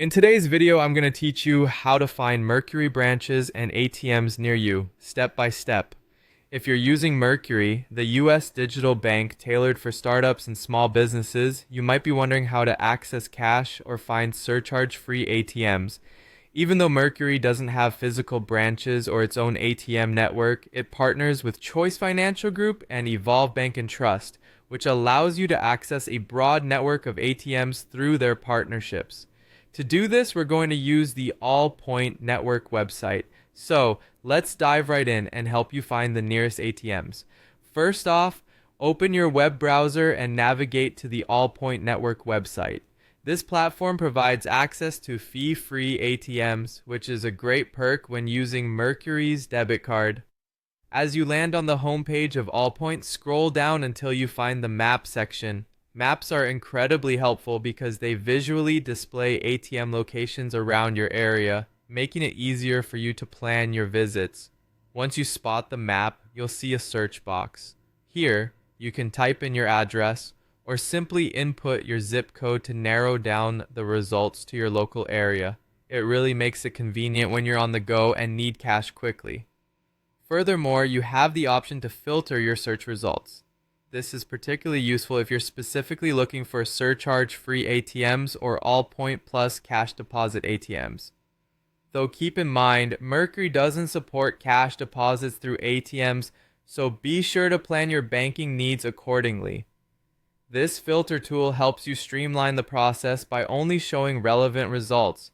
In today's video, I'm going to teach you how to find Mercury branches and ATMs near you, step by step. If you're using Mercury, the US digital bank tailored for startups and small businesses, you might be wondering how to access cash or find surcharge-free ATMs. Even though Mercury doesn't have physical branches or its own ATM network, it partners with Choice Financial Group and Evolve Bank and Trust, which allows you to access a broad network of ATMs through their partnerships. To do this, we're going to use the Allpoint Network website. So let's dive right in and help you find the nearest ATMs. First off, open your web browser and navigate to the Allpoint Network website. This platform provides access to fee-free ATMs, which is a great perk when using Mercury's debit card. As you land on the homepage of Allpoint, scroll down until you find the map section. Maps are incredibly helpful because they visually display ATM locations around your area, making it easier for you to plan your visits. Once you spot the map, you'll see a search box. Here, you can type in your address or simply input your zip code to narrow down the results to your local area. It really makes it convenient when you're on the go and need cash quickly. Furthermore, you have the option to filter your search results. This is particularly useful if you're specifically looking for surcharge-free ATMs or Allpoint Plus cash deposit ATMs. Though keep in mind, Mercury doesn't support cash deposits through ATMs, so be sure to plan your banking needs accordingly. This filter tool helps you streamline the process by only showing relevant results.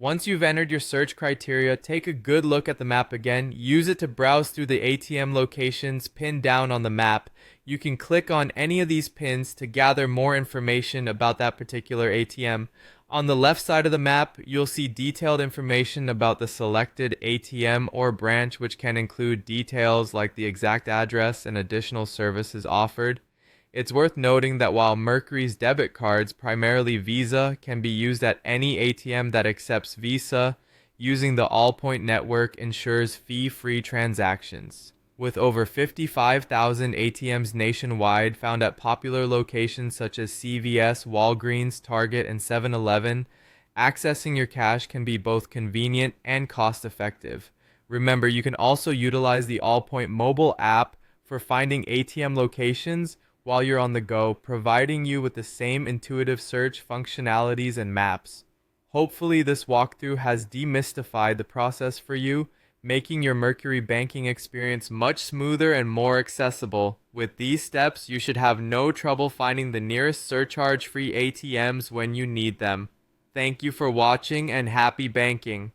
Once you've entered your search criteria, take a good look at the map again. Use it to browse through the ATM locations pinned down on the map. You can click on any of these pins to gather more information about that particular ATM. On the left side of the map, you'll see detailed information about the selected ATM or branch, which can include details like the exact address and additional services offered. It's worth noting that while Mercury's debit cards, primarily Visa, can be used at any ATM that accepts Visa, using the Allpoint network ensures fee-free transactions. With over 55,000 ATMs nationwide found at popular locations such as CVS, Walgreens, Target, and 7-Eleven, accessing your cash can be both convenient and cost-effective. Remember, you can also utilize the Allpoint mobile app for finding ATM locations while you're on the go, providing you with the same intuitive search functionalities and maps. Hopefully this walkthrough has demystified the process for you, making your Mercury banking experience much smoother and more accessible. With these steps, you should have no trouble finding the nearest surcharge-free ATMs when you need them. Thank you for watching and happy banking.